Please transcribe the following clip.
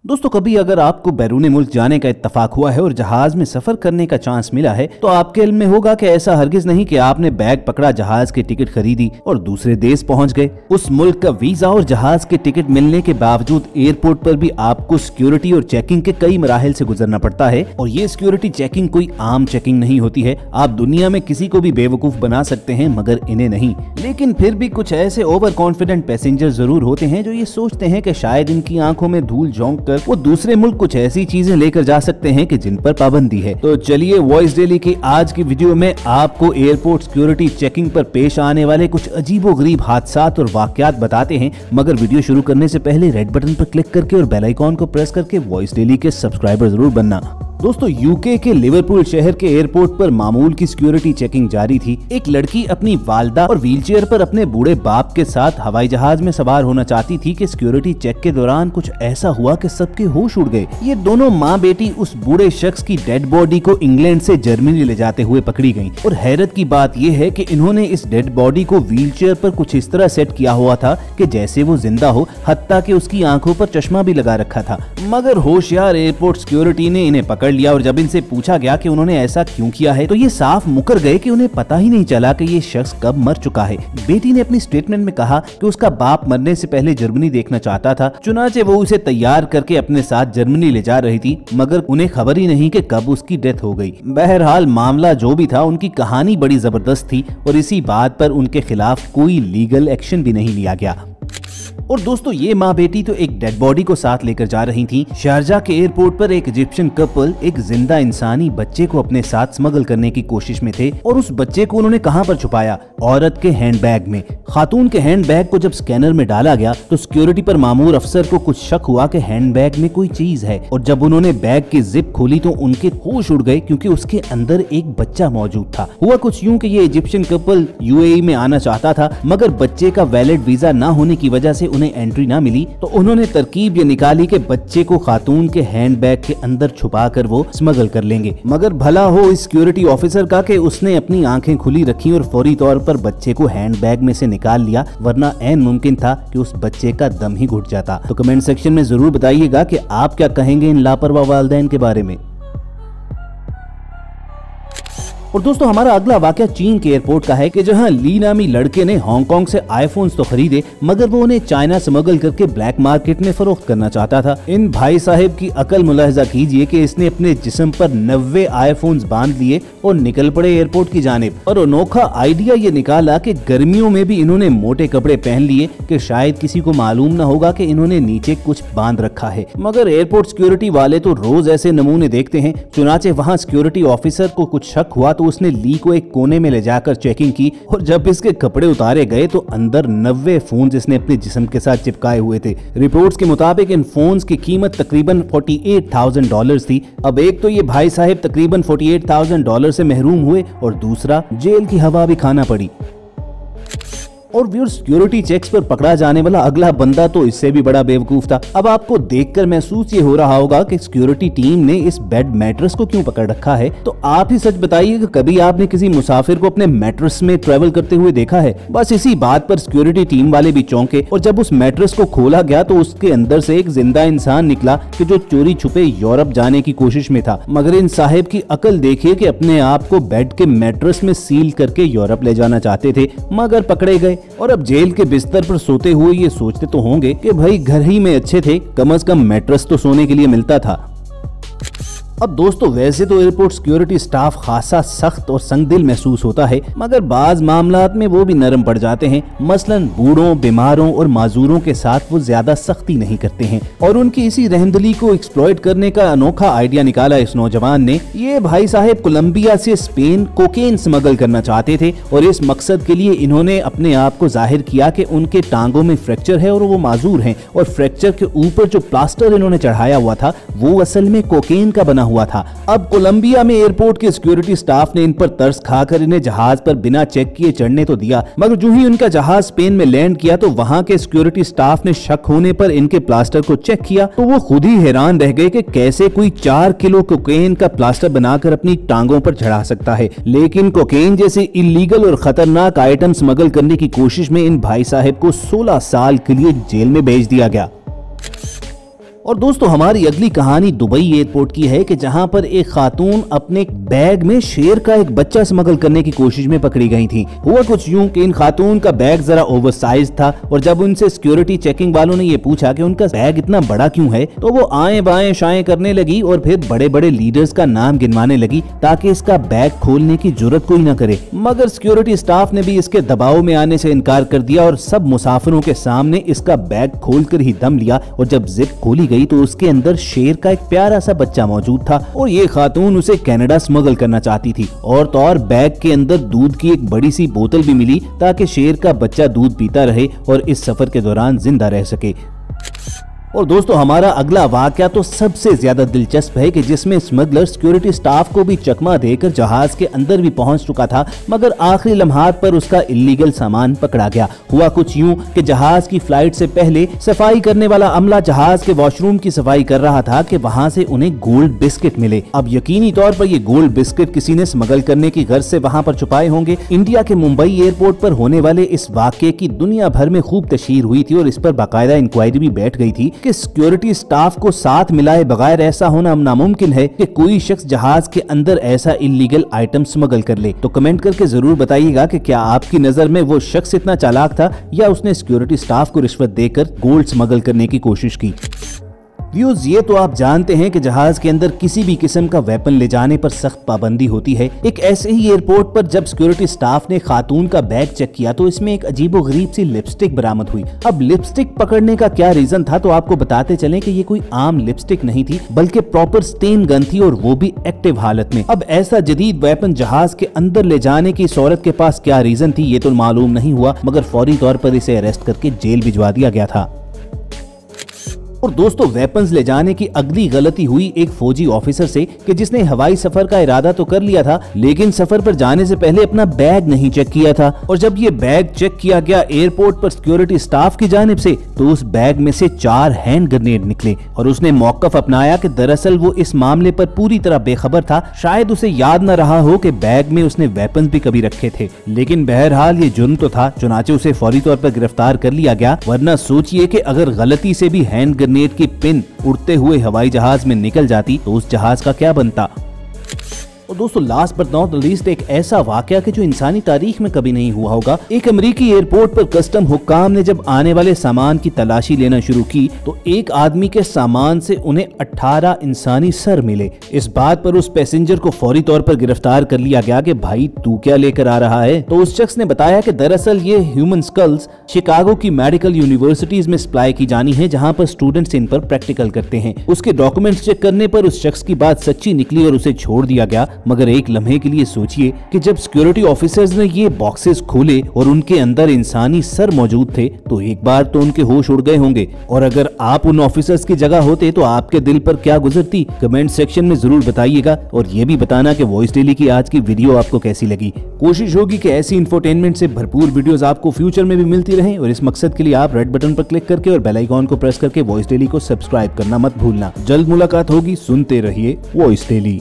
दोस्तों, कभी अगर आपको बैरून मुल्क जाने का इत्तेफाक हुआ है और जहाज में सफर करने का चांस मिला है तो आपके इल्म में होगा कि ऐसा हरगिज नहीं कि आपने बैग पकड़ा, जहाज की टिकट खरीदी और दूसरे देश पहुंच गए। उस मुल्क का वीजा और जहाज की टिकट मिलने के बावजूद एयरपोर्ट पर भी आपको सिक्योरिटी और चेकिंग के कई मराहिल से गुजरना पड़ता है। और ये सिक्योरिटी चेकिंग कोई आम चेकिंग नहीं होती है। आप दुनिया में किसी को भी बेवकूफ बना सकते हैं मगर इन्हें नहीं। लेकिन फिर भी कुछ ऐसे ओवर कॉन्फिडेंट पैसेंजर जरूर होते हैं जो ये सोचते हैं कि शायद इनकी आंखों में धूल झोंक कर वो दूसरे मुल्क कुछ ऐसी चीजें लेकर जा सकते हैं कि जिन पर पाबंदी है। तो चलिए वॉइस डेली की आज की वीडियो में आपको एयरपोर्ट सिक्योरिटी चेकिंग पर पेश आने वाले कुछ अजीबोगरीब हादसात और वाकयात बताते हैं। मगर वीडियो शुरू करने से पहले रेड बटन पर क्लिक करके और बेल आइकॉन को प्रेस करके वॉइस डेली के सब्सक्राइबर जरूर बनना। दोस्तों, यूके के लिवरपूल शहर के एयरपोर्ट पर मामूल की सिक्योरिटी चेकिंग जारी थी। एक लड़की अपनी वालदा और व्हीलचेयर पर अपने बूढ़े बाप के साथ हवाई जहाज में सवार होना चाहती थी कि सिक्योरिटी चेक के दौरान कुछ ऐसा हुआ कि सबके होश उड़ गए। ये दोनों माँ बेटी उस बूढ़े शख्स की डेड बॉडी को इंग्लैंड से जर्मनी ले जाते हुए पकड़ी गयी। और हैरत की बात यह है कि इन्होंने इस डेड बॉडी को व्हीलचेयर पर कुछ इस तरह सेट किया हुआ था कि जैसे वो जिंदा हो, हत्ता कि उसकी आंखों पर चश्मा भी लगा रखा था। मगर होशियार एयरपोर्ट सिक्योरिटी ने इन्हें पकड़ लिया और जब इनसे पूछा गया कि उन्होंने ऐसा क्यों किया है तो ये साफ मुकर गए कि उन्हें पता ही नहीं चला कि ये शख्स कब मर चुका है। बेटी ने अपनी स्टेटमेंट में कहा कि उसका बाप मरने से पहले जर्मनी देखना चाहता था, चुनाचे वो उसे तैयार करके अपने साथ जर्मनी ले जा रही थी, मगर उन्हें खबर ही नहीं कि कब उसकी डेथ हो गई। बहरहाल मामला जो भी था, उनकी कहानी बड़ी जबरदस्त थी और इसी बात पर उनके खिलाफ कोई लीगल एक्शन भी नहीं लिया गया। और दोस्तों, ये माँ बेटी तो एक डेड बॉडी को साथ लेकर जा रही थी। शारजा के एयरपोर्ट पर एक इजिप्शियन कपल एक जिंदा इंसानी बच्चे को अपने साथ स्मगल करने की कोशिश में थे और उस बच्चे को उन्होंने कहां पर छुपाया? औरत के हैंडबैग में। खातून के हैंडबैग को जब स्कैनर में डाला गया तो सिक्योरिटी पर मामूर अफसर को कुछ शक हुआ कि हैंडबैग में कोई चीज है। और जब उन्होंने बैग की जिप खोली तो उनके होश उड़ गए क्योंकि उसके अंदर एक बच्चा मौजूद था। हुआ कुछ यूं कि ये इजिप्शियन कपल यूएई में आना चाहता था, मगर बच्चे का वैलिड वीजा न होने की वजह से उन्हें एंट्री ना मिली। तो उन्होंने तरकीब ये निकाली कि बच्चे को खातून के हैंडबैग के अंदर छुपा कर वो स्मगल कर लेंगे। मगर भला हो इस सिक्योरिटी ऑफिसर का कि उसने अपनी आंखें खुली रखी और फौरी तौर पर बच्चे को हैंडबैग में से निकाल लिया, वरना ऐन मुमकिन था कि उस बच्चे का दम ही घुट जाता। तो कमेंट सेक्शन में जरूर बताइएगा कि आप क्या कहेंगे इन लापरवाह वालिदैन के बारे में। और दोस्तों, हमारा अगला वाकया चीन के एयरपोर्ट का है कि जहां ली नामी लड़के ने हांगकांग से आईफोन्स तो खरीदे मगर वो उन्हें चाइना स्मगल करके ब्लैक मार्केट में फरोख्त करना चाहता था। इन भाई साहब की अकल मुलाहिजा कीजिए कि इसने अपने जिस्म पर 90 आईफोन्स बांध लिए और निकल पड़े एयरपोर्ट की जानिब। और अनोखा आइडिया ये निकाला कि गर्मियों में भी इन्होंने मोटे कपड़े पहन लिए कि शायद किसी को मालूम न होगा कि इन्होंने नीचे कुछ बांध रखा है। मगर एयरपोर्ट सिक्योरिटी वाले तो रोज ऐसे नमूने देखते हैं, चुनाचे वहाँ सिक्योरिटी ऑफिसर को कुछ शक हुआ तो उसने ली को एक कोने में ले जाकर चेकिंग की और जब इसके कपड़े उतारे गए तो अंदर 90 फोन्स इसने अपने जिस्म के साथ चिपकाए हुए थे। रिपोर्ट्स के मुताबिक इन फोन्स की कीमत तकरीबन $48,000 थी। अब एक तो ये भाई साहब तकरीबन $48,000 से महरूम हुए और दूसरा जेल की हवा भी खाना पड़ी। और व्यूअर्स, सिक्योरिटी चेक्स पर पकड़ा जाने वाला अगला बंदा तो इससे भी बड़ा बेवकूफ था। अब आपको देखकर महसूस ये हो रहा होगा कि सिक्योरिटी टीम ने इस बेड मैट्रेस को क्यों पकड़ रखा है। तो आप ही सच बताइए कि कभी आपने किसी मुसाफिर को अपने मैट्रेस में ट्रेवल करते हुए देखा है? बस इसी बात पर सिक्योरिटी टीम वाले भी चौंके और जब उस मैट्रेस को खोला गया तो उसके अंदर से एक जिंदा इंसान निकला कि जो चोरी छुपे यूरोप जाने की कोशिश में था। मगर इन साहिब की अकल देखिए कि अपने आप को बेड के मैट्रेस में सील करके यूरोप ले जाना चाहते थे मगर पकड़े गए। और अब जेल के बिस्तर पर सोते हुए ये सोचते तो होंगे कि भाई घर ही में अच्छे थे, कम से कम मैट्रेस तो सोने के लिए मिलता था। अब दोस्तों, वैसे तो एयरपोर्ट सिक्योरिटी स्टाफ खासा सख्त और संगदिल महसूस होता है, मगर बाज मामलात में वो भी नरम पड़ जाते हैं। मसलन बूढ़ों, बीमारों और माजूरों के साथ वो ज्यादा सख्ती नहीं करते हैं। और उनकी इसी रहमदिली को एक्सप्लॉइट करने का अनोखा आइडिया निकाला इस नौजवान ने। ये भाई साहब कोलंबिया से स्पेन कोकेन स्मगल करना चाहते थे और इस मकसद के लिए इन्होंने अपने आप को जाहिर किया कि उनके टांगों में फ्रैक्चर है और वो माजूर हैं। और फ्रैक्चर के ऊपर जो प्लास्टर इन्होंने चढ़ाया हुआ था वो असल में कोकेन का बना हुआ था। अब कोलंबिया में एयरपोर्ट के सिक्योरिटी स्टाफ ने इन पर तरस खाकर इन्हें जहाज पर बिना चेक किए चढ़ने तो दिया, मगर जो ही उनका जहाज स्पेन में लैंड किया तो वहां के सिक्योरिटी स्टाफ ने शक होने पर इनके प्लास्टर को चेक किया तो वो खुद ही हैरान रह गए कि कैसे कोई 4 किलो कोकेन का प्लास्टर बनाकर अपनी टांगों पर चढ़ा सकता है। लेकिन कोकेन जैसे इलीगल और खतरनाक आइटम स्मगल करने की कोशिश में इन भाई साहब को 16 साल के लिए जेल में भेज दिया गया। और दोस्तों हमारी अगली कहानी दुबई एयरपोर्ट की है कि जहां पर एक खातून अपने बैग में शेर का एक बच्चा स्मगल करने की कोशिश में पकड़ी गई थी। हुआ कुछ यूं कि इन खातून का बैग जरा ओवरसाइज था और जब उनसे सिक्योरिटी चेकिंग वालों ने ये पूछा कि उनका बैग इतना बड़ा क्यों है तो वो आए बाएं शाएं करने लगी और फिर बड़े बड़े लीडर्स का नाम गिनवाने लगी ताकि इसका बैग खोलने की जरूरत कोई न करे। मगर सिक्योरिटी स्टाफ ने भी इसके दबाव में आने से इनकार कर दिया और सब मुसाफिरों के सामने इसका बैग खोलकर ही दम लिया और जब जिप खोली गई तो उसके अंदर शेर का एक प्यारा सा बच्चा मौजूद था और ये खातून उसे कनाडा स्मगल करना चाहती थी। और तो और बैग के अंदर दूध की एक बड़ी सी बोतल भी मिली ताकि शेर का बच्चा दूध पीता रहे और इस सफर के दौरान जिंदा रह सके। और दोस्तों हमारा अगला वाकया तो सबसे ज्यादा दिलचस्प है कि जिसमें स्मगलर सिक्योरिटी स्टाफ को भी चकमा देकर जहाज के अंदर भी पहुंच चुका था मगर आखिरी लम्हात पर उसका इलीगल सामान पकड़ा गया। हुआ कुछ यूं कि जहाज की फ्लाइट से पहले सफाई करने वाला अमला जहाज के वॉशरूम की सफाई कर रहा था कि वहां से उन्हें गोल्ड बिस्किट मिले। अब यकीनी तौर पर ये गोल्ड बिस्किट किसी ने स्मगल करने की गर्ज से वहां पर छुपाए होंगे। इंडिया के मुंबई एयरपोर्ट पर होने वाले इस वाकये की दुनिया भर में खूब तशहीर हुई थी और इस पर बाकायदा इंक्वायरी भी बैठ गई थी कि सिक्योरिटी स्टाफ को साथ मिलाए बगैर ऐसा होना नामुमकिन है कि कोई शख्स जहाज के अंदर ऐसा इलीगल आइटम स्मगल कर ले। तो कमेंट करके जरूर बताइएगा कि क्या आपकी नजर में वो शख्स इतना चालाक था या उसने सिक्योरिटी स्टाफ को रिश्वत देकर गोल्ड स्मगल करने की कोशिश की। व्यूअर्स ये तो आप जानते हैं कि जहाज के अंदर किसी भी किस्म का वेपन ले जाने पर सख्त पाबंदी होती है। एक ऐसे ही एयरपोर्ट पर जब सिक्योरिटी स्टाफ ने खातून का बैग चेक किया तो इसमें एक अजीबोगरीब सी लिपस्टिक बरामद हुई। अब लिपस्टिक पकड़ने का क्या रीजन था तो आपको बताते चलें कि ये कोई आम लिपस्टिक नहीं थी बल्कि प्रॉपर स्टेन गन थी और वो भी एक्टिव हालत में। अब ऐसा जदीद वेपन जहाज के अंदर ले जाने की इस औरत के पास क्या रीजन थी ये तो मालूम नहीं हुआ मगर फौरी तौर पर इसे अरेस्ट करके जेल भिजवा दिया गया था। और दोस्तों वेपन्स ले जाने की अगली गलती हुई एक फौजी ऑफिसर से कि जिसने हवाई सफर का इरादा तो कर लिया था लेकिन सफर पर जाने से पहले अपना बैग नहीं चेक किया था। और जब ये बैग चेक किया गया एयरपोर्ट पर सिक्योरिटी स्टाफ की जानिब से तो उस बैग में से 4 हैंड ग्रेनेड निकले और उसने मौकफ अपनाया कि दरअसल वो इस मामले पर पूरी तरह बेखबर था। शायद उसे याद न रहा हो कि बैग में उसने वेपन्स भी कभी रखे थे लेकिन बहरहाल ये जुर्म तो था, चुनाचे उसे फौरी तौर पर गिरफ्तार कर लिया गया। वरना सोचिए कि अगर गलती से भी हैंड ग्रेनेड की पिन उड़ते हुए हवाई जहाज में निकल जाती तो उस जहाज का क्या बनता। और दोस्तों लास्ट बट नॉट लीस्ट एक ऐसा वाकया कि जो इंसानी तारीख में कभी नहीं हुआ होगा। एक अमेरिकी एयरपोर्ट पर कस्टम हुक्काम ने जब आने वाले सामान की तलाशी लेना शुरू की तो एक आदमी के सामान से उन्हें 18 इंसानी सर मिले। इस बात पर उस पैसेंजर को फौरी तौर पर गिरफ्तार कर लिया गया कि भाई तू क्या लेकर आ रहा है। तो उस शख्स ने बताया कि दरअसल ये ह्यूमन स्कल्स शिकागो की मेडिकल यूनिवर्सिटीज में सप्लाई की जानी है जहां पर स्टूडेंट्स इन पर प्रैक्टिकल करते हैं। उसके डॉक्यूमेंट्स चेक करने पर उस शख्स की बात सच्ची निकली और उसे छोड़ दिया गया। मगर एक लम्हे के लिए सोचिए कि जब सिक्योरिटी ऑफिसर्स ने ये बॉक्सेस खोले और उनके अंदर इंसानी सर मौजूद थे तो एक बार तो उनके होश उड़ गए होंगे। और अगर आप उन ऑफिसर्स की जगह होते तो आपके दिल पर क्या गुजरती कमेंट सेक्शन में जरूर बताइएगा और ये भी बताना कि वॉइस डेली की आज की वीडियो आपको कैसी लगी। कोशिश होगी कि ऐसी इंफोटेनमेंट से भरपूर वीडियोस आपको फ्यूचर में भी मिलती रहें और इस मकसद के लिए आप रेड बटन पर क्लिक करके और बेल आइकॉन को प्रेस करके वॉइस डेली को सब्सक्राइब करना मत भूलना। जल्द मुलाकात होगी, सुनते रहिए वॉइस डेली।